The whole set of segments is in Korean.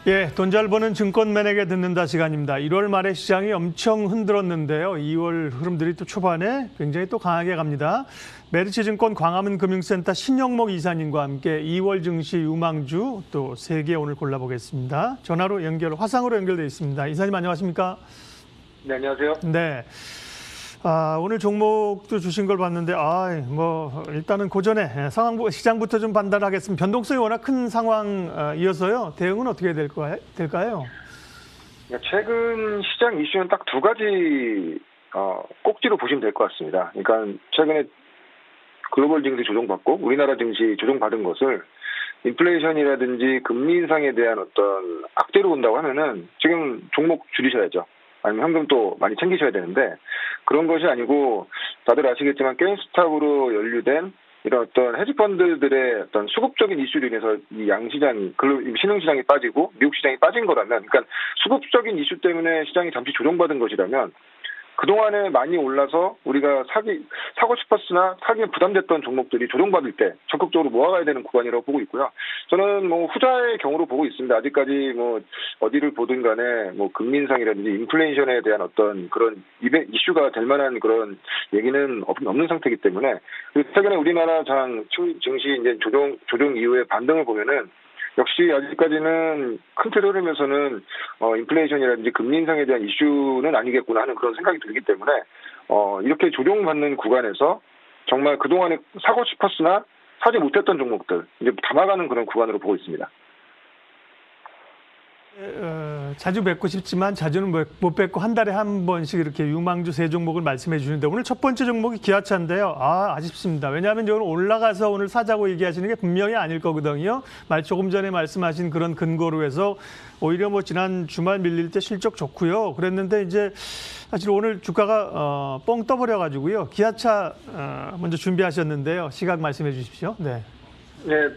예, 돈 잘 버는 증권맨에게 듣는다 시간입니다. 1월 말에 시장이 엄청 흔들었는데요. 2월 흐름들이 또 초반에 굉장히 또 강하게 갑니다. 메리츠증권 광화문 금융센터 신영목 이사님과 함께 2월 증시 유망주 또 3개 오늘 골라보겠습니다. 전화로 화상으로 연결돼 있습니다. 이사님 안녕하십니까? 네, 안녕하세요. 네. 오늘 종목도 주신 걸 봤는데, 일단은 그 전에 시장부터 좀 판단하겠습니다. 변동성이 워낙 큰 상황이어서요. 대응은 어떻게 될까요? 최근 시장 이슈는 딱 두 가지 꼭지로 보시면 될 것 같습니다. 그러니까 최근에 글로벌 증시 조정받고 우리나라 증시 조정받은 것을 인플레이션이라든지 금리 인상에 대한 어떤 악재로 본다고 하면은 지금 종목 줄이셔야죠. 아니면 현금도 많이 챙기셔야 되는데 그런 것이 아니고 다들 아시겠지만 게임스탑으로 연루된 이런 어떤 헤지펀드들의 어떤 수급적인 이슈로 인해서 이 양시장이 신흥시장이 빠지고 미국 시장이 빠진 거라면, 그러니까 수급적인 이슈 때문에 시장이 잠시 조정받은 것이라면 그동안에 많이 올라서 우리가 사고 싶었으나 사기에 부담됐던 종목들이 조정받을 때 적극적으로 모아가야 되는 구간이라고 보고 있고요. 저는 후자의 경우로 보고 있습니다. 아직까지 어디를 보든 간에 금리 인상이라든지 인플레이션에 대한 어떤 그런 이슈가 될 만한 그런 얘기는 없는 상태이기 때문에, 최근에 우리나라 증시 이제 조정 이후의 반등을 보면은 역시 아직까지는 큰 틀 흐름에서는 인플레이션이라든지 금리 인상에 대한 이슈는 아니겠구나 하는 그런 생각이 들기 때문에 이렇게 조정받는 구간에서 정말 그동안에 사고 싶었으나 사지 못했던 종목들 이제 담아가는 그런 구간으로 보고 있습니다. 자주 뵙고 싶지만 자주는 못 뵙고 한 달에 한 번씩 이렇게 유망주 3종목을 말씀해 주시는데 오늘 첫 번째 종목이 기아차인데요. 아쉽습니다. 왜냐하면 오늘 올라가서 오늘 사자고 얘기하시는 게 분명히 아닐 거거든요. 조금 전에 말씀하신 그런 근거로 해서 오히려 지난 주말 밀릴 때 실적 좋고요. 그랬는데 이제 사실 오늘 주가가 뻥 떠버려가지고요. 기아차 먼저 준비하셨는데요. 시각 말씀해 주십시오. 네. 네,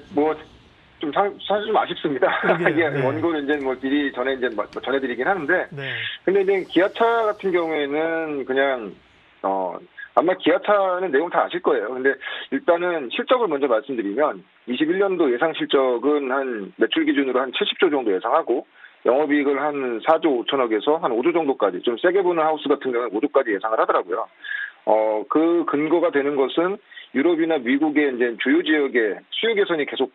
사실 좀 아쉽습니다. 이게 네. 원고는 이제 미리 전해드리긴 하는데, 네. 근데 이제 기아차 같은 경우에는 그냥 아마 기아차는 내용 다 아실 거예요. 근데 일단은 실적을 먼저 말씀드리면 21년도 예상 실적은 한 매출 기준으로 한 70조 정도 예상하고 영업이익을 한 4조 5천억에서 한 5조 정도까지, 좀 세게 보는 하우스 같은 경우는 5조까지 예상을 하더라고요. 그 근거가 되는 것은 유럽이나 미국의 이제 주요 지역의 수요 개선이 계속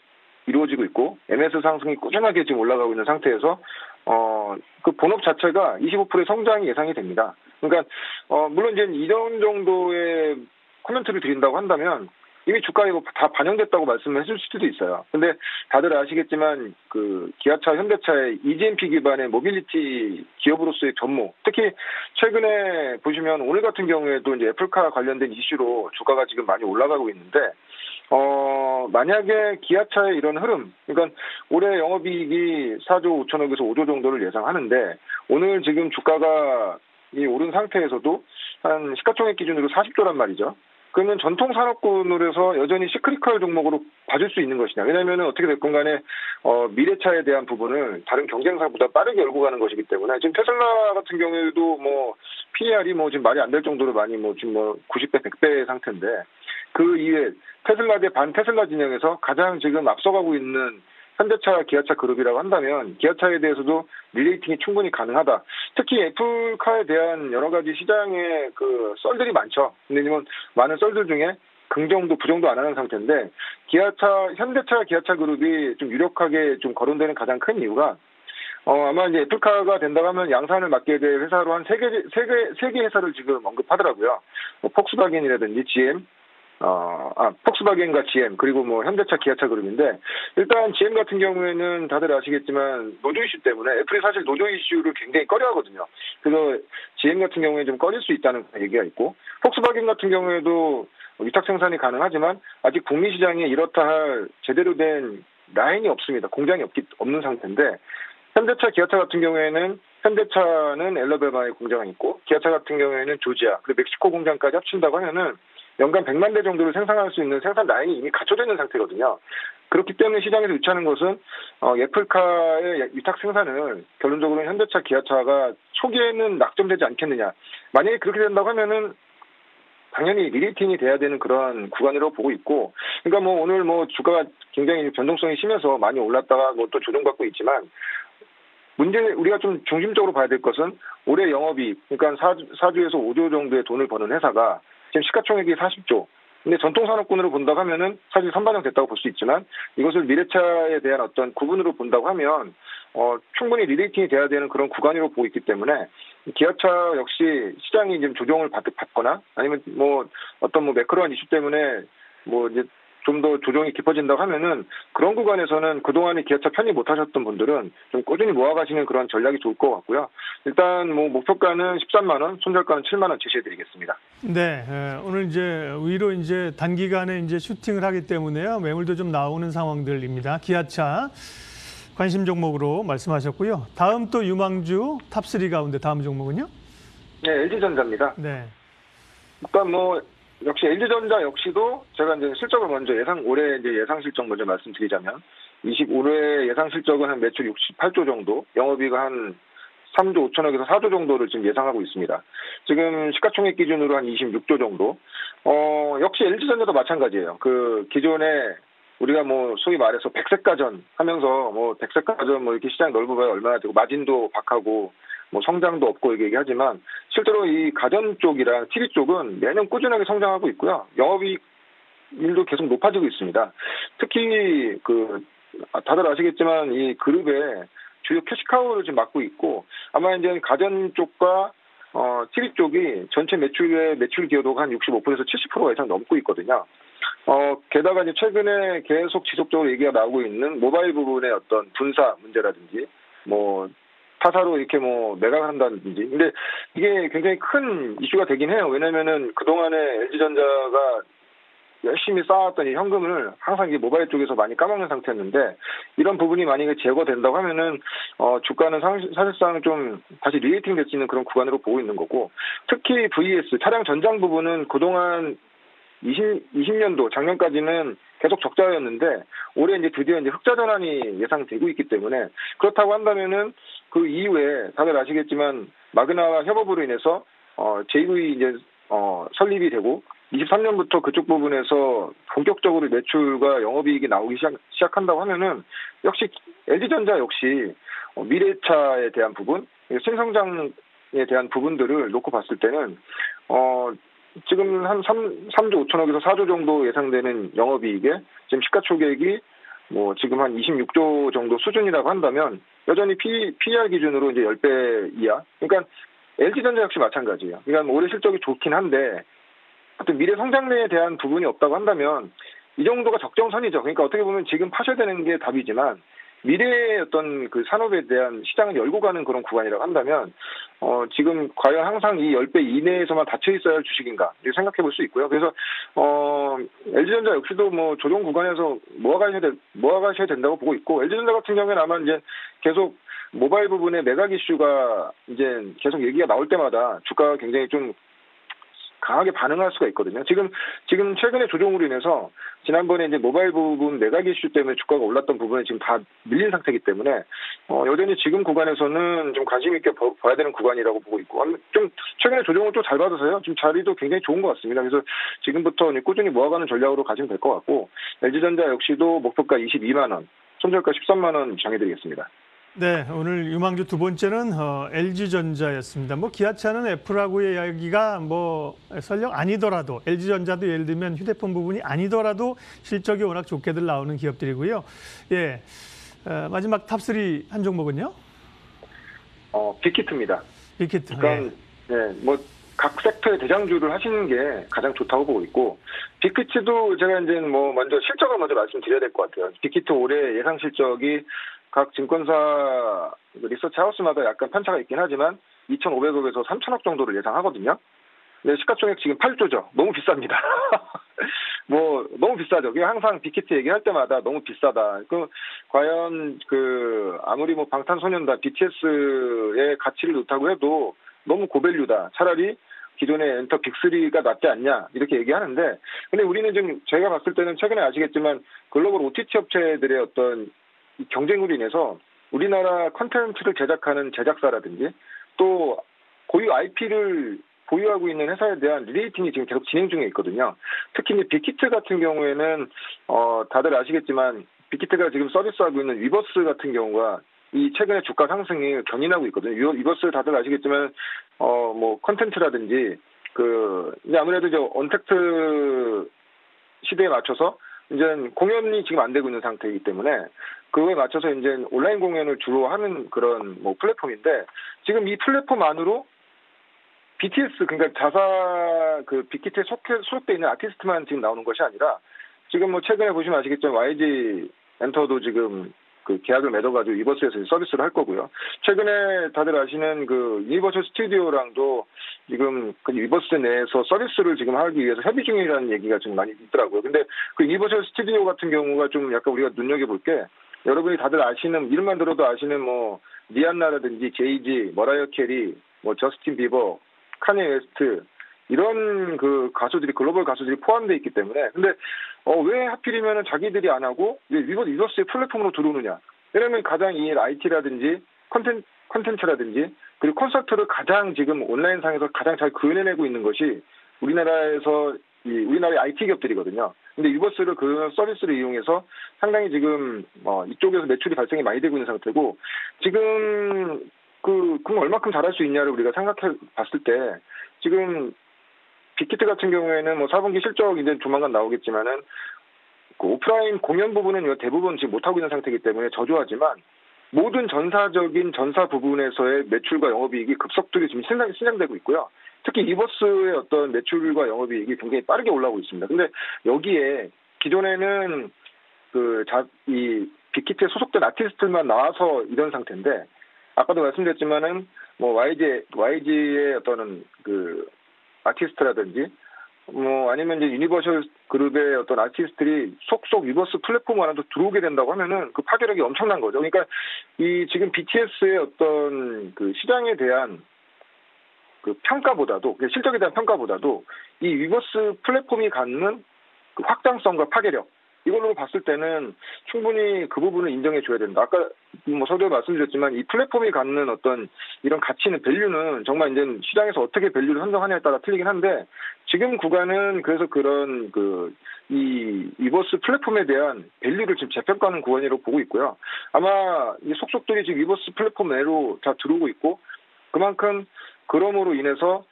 이루어지고 있고 MS 상승이 꾸준하게 지금 올라가고 있는 상태에서 그 본업 자체가 25%의 성장이 예상이 됩니다. 그러니까 물론 이제 이런 정도의 코멘트를 드린다고 한다면 이미 주가에 다 반영됐다고 말씀을 해줄 수도 있어요. 근데 다들 아시겠지만 그 기아차, 현대차의 EGMP 기반의 모빌리티 기업으로서의 전모, 특히 최근에 보시면 오늘 같은 경우에도 이제 애플카 관련된 이슈로 주가가 지금 많이 올라가고 있는데, 만약에 기아차의 이런 흐름, 그러니까 올해 영업이익이 4조 5천억에서 5조 정도를 예상하는데 오늘 지금 주가가 이 오른 상태에서도 한 시가총액 기준으로 40조란 말이죠. 그러면 전통 산업군으로 해서 여전히 시크리컬 종목으로 봐줄 수 있는 것이냐. 왜냐하면 어떻게 됐건 간에 미래차에 대한 부분을 다른 경쟁사보다 빠르게 열고 가는 것이기 때문에 지금 테슬라 같은 경우에도 PER이 지금 말이 안 될 정도로 많이 지금 90배, 100배 상태인데, 그 이외에 테슬라 대 반 테슬라 진영에서 가장 지금 앞서가고 있는 현대차, 기아차 그룹이라고 한다면 기아차에 대해서도 리레이팅이 충분히 가능하다. 특히 애플카에 대한 여러 가지 시장의 그 썰들이 많죠. 근데 많은 썰들 중에 긍정도 부정도 안 하는 상태인데, 현대차, 기아차 그룹이 좀 유력하게 좀 거론되는 가장 큰 이유가 아마 이제 애플카가 된다고 하면 양산을 맡게 될 회사로 한 세 개 회사를 지금 언급하더라고요. 폭스바겐이라든지 GM, 폭스바겐과 GM, 그리고 현대차, 기아차 그룹인데, 일단 GM 같은 경우에는 다들 아시겠지만 노조 이슈 때문에 애플이 사실 노조 이슈를 굉장히 꺼려하거든요. 그래서 GM 같은 경우에 좀 꺼릴 수 있다는 얘기가 있고, 폭스바겐 같은 경우에도 위탁 생산이 가능하지만 아직 북미 시장에 이렇다 할 제대로 된 라인이 없습니다. 공장이 없는 상태인데, 현대차, 기아차 같은 경우에는 현대차는 엘라베마에 공장이 있고 기아차 같은 경우에는 조지아 그리고 멕시코 공장까지 합친다고 하면은 연간 100만 대 정도를 생산할 수 있는 생산 라인이 이미 갖춰져 있는 상태거든요. 그렇기 때문에 시장에서 유치하는 것은 애플카의 위탁 생산을 결론적으로는 현대차, 기아차가 초기에는 낙점되지 않겠느냐. 만약에 그렇게 된다고 하면은 당연히 리레이팅이 돼야 되는 그런 구간으로 보고 있고, 그러니까 오늘 주가가 굉장히 변동성이 심해서 많이 올랐다가 또 조정받고 있지만, 문제 우리가 좀 중심적으로 봐야 될 것은 올해 영업이익, 그러니까 4주에서 5조 정도의 돈을 버는 회사가 지금 시가총액이 40조. 근데 전통산업군으로 본다고 하면은 사실 선반영됐다고 볼 수 있지만 이것을 미래차에 대한 어떤 구분으로 본다고 하면 충분히 리레이팅이 돼야 되는 그런 구간으로 보고 있기 때문에 기아차 역시 시장이 지금 조정을 받거나 아니면 뭐 어떤 뭐 매크로한 이슈 때문에 뭐 이제 좀 더 조정이 깊어진다고 하면은 그런 구간에서는 그동안에 기아차 편입 못하셨던 분들은 좀 꾸준히 모아가시는 그런 전략이 좋을 것 같고요. 일단 뭐 목표가는 13만 원, 손절가는 7만 원 제시해드리겠습니다. 네, 오늘 이제 위로 이제 단기간에 이제 슈팅을 하기 때문에요. 매물도 좀 나오는 상황들입니다. 기아차 관심 종목으로 말씀하셨고요. 다음 또 유망주 탑3 가운데 다음 종목은요? 네, LG전자입니다. 네. 일단 뭐 역시 LG전자 역시도 제가 이제 실적을 먼저 올해 이제 예상 실적 먼저 말씀드리자면 25회 예상 실적은 한 매출 68조 정도, 영업이익 한 3조 5천억에서 4조 정도를 지금 예상하고 있습니다. 지금 시가총액 기준으로 한 26조 정도. 역시 LG전자도 마찬가지예요. 그 기존에 우리가 뭐 소위 말해서 백색가전 하면서 뭐 백색가전 뭐 이렇게 시장 넓어봐야 얼마나 되고 마진도 박하고 뭐 성장도 없고 이렇게 얘기하지만 실제로 이 가전 쪽이랑 TV 쪽은 매년 꾸준하게 성장하고 있고요. 영업이익률도 계속 높아지고 있습니다. 특히 그 다들 아시겠지만 이 그룹의 주요 캐시카우를 지금 맡고 있고 아마 이제 가전 쪽과 TV 쪽이 전체 매출의 매출 기여도가 한 65%에서 70%가 이상 넘고 있거든요. 게다가 이제 최근에 계속 지속적으로 얘기가 나오고 있는 모바일 부분의 어떤 분사 문제라든지 뭐 타사로 이렇게 뭐 매각을 한다든지. 근데 이게 굉장히 큰 이슈가 되긴 해요. 왜냐면은 그동안에 LG전자가 열심히 쌓았던 이 현금을 항상 이게 모바일 쪽에서 많이 까먹는 상태였는데 이런 부분이 만약에 제거된다고 하면은 주가는 사실상 좀 다시 리레이팅 될 수 있는 그런 구간으로 보고 있는 거고 특히 VS 차량 전장 부분은 그동안 20년도 작년까지는 계속 적자였는데 올해 이제 드디어 이제 흑자 전환이 예상되고 있기 때문에 그렇다고 한다면은 그 이후에 다들 아시겠지만 마그나와 협업으로 인해서 JV 이제 설립이 되고 23년부터 그쪽 부분에서 본격적으로 매출과 영업이익이 나오기 시작한다고 하면은 역시 LG전자 역시 미래차에 대한 부분, 신성장에 대한 부분들을 놓고 봤을 때는 지금 한 3조 5천억에서 4조 정도 예상되는 영업이익에 지금 시가총액이 뭐 지금 한 26조 정도 수준이라고 한다면 여전히 PER 기준으로 이제 10배 이하. 그러니까 LG전자 역시 마찬가지예요. 그러니까 올해 실적이 좋긴 한데 어떤 미래 성장률에 대한 부분이 없다고 한다면 이 정도가 적정선이죠. 그러니까 어떻게 보면 지금 파셔야 되는 게 답이지만 미래의 어떤 그 산업에 대한 시장을 열고 가는 그런 구간이라고 한다면 지금 과연 항상 이 10배 이내에서만 닫혀 있어야 할 주식인가 이렇게 생각해 볼 수 있고요. 그래서 LG전자 역시도 뭐 조정 구간에서 모아가셔야 된다고 보고 있고 LG전자 같은 경우에는 아마 이제 계속 모바일 부분의 매각 이슈가 이제 계속 얘기가 나올 때마다 주가가 굉장히 좀 강하게 반응할 수가 있거든요. 지금 최근에 조정으로 인해서 지난번에 이제 모바일 부분 매각 이슈 때문에 주가가 올랐던 부분에 지금 다 밀린 상태이기 때문에 여전히 지금 구간에서는 좀 관심 있게 봐야 되는 구간이라고 보고 있고 좀 최근에 조정을 좀 잘 받아서요. 지금 자리도 굉장히 좋은 것 같습니다. 그래서 지금부터 꾸준히 모아가는 전략으로 가시면 될 것 같고 LG전자 역시도 목표가 22만 원, 손절가 13만 원 정해드리겠습니다. 네, 오늘 유망주 두 번째는 LG전자였습니다. 뭐 기아차는 F라고의 이야기가 뭐 설령 아니더라도 LG전자도 예를 들면 휴대폰 부분이 아니더라도 실적이 워낙 좋게들 나오는 기업들이고요. 예, 마지막 탑3 한 종목은요? 빅히트입니다. 빅히트. 그러니까 네, 뭐 각 섹터의 대장주를 하시는 게 가장 좋다고 보고 있고 빅히트도 제가 이제 뭐 먼저 실적을 먼저 말씀드려야 될 것 같아요. 빅히트 올해 예상 실적이 각 증권사 리서치 하우스마다 약간 편차가 있긴 하지만 2,500억에서 3,000억 정도를 예상하거든요. 네, 시가총액 지금 8조죠. 너무 비쌉니다. 뭐 너무 비싸죠. 그게 항상 빅히트 얘기할 때마다 너무 비싸다. 과연 아무리 뭐 방탄소년단 BTS의 가치를 놓다고 해도 너무 고밸류다. 차라리 기존의 엔터 빅3가 낫지 않냐 이렇게 얘기하는데 근데 우리는 지금 저희가 봤을 때는 최근에 아시겠지만 글로벌 OTT 업체들의 어떤 경쟁으로 인해서 우리나라 콘텐츠를 제작하는 제작사라든지 또 고유 IP를 보유하고 있는 회사에 대한 리레이팅이 지금 계속 진행 중에 있거든요. 특히 빅히트 같은 경우에는 다들 아시겠지만 빅히트가 지금 서비스하고 있는 위버스 같은 경우가 이 최근에 주가 상승이 견인하고 있거든요. 이것을 다들 아시겠지만 뭐 컨텐츠라든지 이제 아무래도 저 언택트 시대에 맞춰서 이제 공연이 지금 안 되고 있는 상태이기 때문에 그거에 맞춰서 이제 온라인 공연을 주로 하는 그런 뭐 플랫폼인데 지금 이 플랫폼 안으로 BTS 그러니까 자사 빅히트에 소속돼 있는 아티스트만 지금 나오는 것이 아니라 지금 뭐 최근에 보시면 아시겠지만 YG 엔터도 지금 계약을 맺어가지고 위버스에서 서비스를 할 거고요. 최근에 다들 아시는 유니버셜 스튜디오랑도 지금 위버스 내에서 서비스를 지금 하기 위해서 협의 중이라는 얘기가 좀 많이 있더라고요. 근데 유니버셜 스튜디오 같은 경우가 좀 약간 우리가 눈여겨볼 게 여러분이 다들 아시는 이름만 들어도 아시는 뭐 리안나라든지 제이지, 머라이어 캐리, 뭐 저스틴 비버, 카니 웨스트 이런 가수들이 글로벌 가수들이 포함되어 있기 때문에 근데 왜 하필이면은 자기들이 안 하고 위버스의 플랫폼으로 들어오느냐? 왜냐면 가장 이 IT라든지 컨텐츠라든지 그리고 콘서트를 가장 지금 온라인상에서 가장 잘 구현해내고 있는 것이 우리나라의 IT 기업들이거든요. 근데 위버스를 그 서비스를 이용해서 상당히 지금 이쪽에서 매출이 발생이 많이 되고 있는 상태고 지금 그럼 얼마큼 잘할 수 있냐를 우리가 생각해 봤을 때 지금 빅히트 같은 경우에는 뭐 4분기 실적 이제 조만간 나오겠지만은 오프라인 공연 부분은 대부분 지금 못하고 있는 상태이기 때문에 저조하지만 모든 전사 부분에서의 매출과 영업이익이 급속도로 지금 신장되고 있고요. 특히 이버스의 어떤 매출과 영업이익이 굉장히 빠르게 올라오고 있습니다. 근데 여기에 기존에는 이 빅히트에 소속된 아티스트들만 나와서 이런 상태인데 아까도 말씀드렸지만은 뭐 YG의 어떤 아티스트라든지 뭐 아니면 이제 유니버셜 그룹의 어떤 아티스트들이 속속 위버스 플랫폼 안에도 들어오게 된다고 하면은 그 파괴력이 엄청난 거죠. 그러니까 이 지금 BTS의 어떤 시장에 대한 평가보다도 실적에 대한 평가보다도 이 위버스 플랫폼이 갖는 확장성과 파괴력 이걸로 봤을 때는 충분히 그 부분을 인정해 줘야 된다. 아까 뭐 서두에 말씀드렸지만 이 플랫폼이 갖는 어떤 이런 가치는 밸류는 정말 이제 시장에서 어떻게 밸류를 선정하냐에 따라 틀리긴 한데 지금 구간은 그래서 그런 이 위버스 플랫폼에 대한 밸류를 지금 재평가하는 구간이라고 보고 있고요. 아마 이 속속들이 지금 위버스 플랫폼 내로 다 들어오고 있고 그만큼 그럼으로 인해서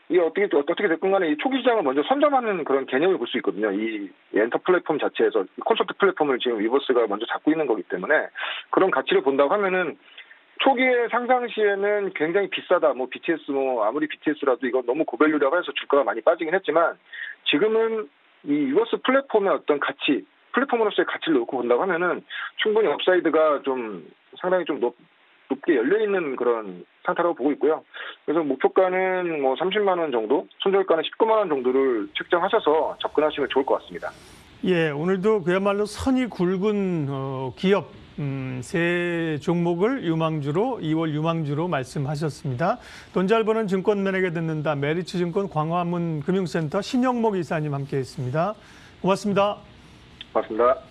이 어떻게 됐건 간에 이 초기 시장을 먼저 선점하는 그런 개념을 볼 수 있거든요. 이 엔터 플랫폼 자체에서 콘서트 플랫폼을 지금 위버스가 먼저 잡고 있는 거기 때문에 그런 가치를 본다고 하면은 초기에 상장 시에는 굉장히 비싸다. 뭐 BTS 아무리 BTS라도 이거 너무 고밸류라고 해서 주가가 많이 빠지긴 했지만 지금은 이 위버스 플랫폼의 어떤 가치, 플랫폼으로서의 가치를 놓고 본다고 하면은 충분히 업사이드가 좀 상당히 좀 높게 열려있는 그런 상태라고 보고 있고요. 그래서 목표가는 뭐 30만 원 정도, 손절가는 19만 원 정도를 책정하셔서 접근하시면 좋을 것 같습니다. 예, 오늘도 그야말로 선이 굵은 기업 세 종목을 2월 유망주로 말씀하셨습니다. 돈 잘 버는 증권맨에게 듣는다. 메리츠증권 광화문 금융센터 신영목 이사님 함께했습니다. 고맙습니다. 고맙습니다.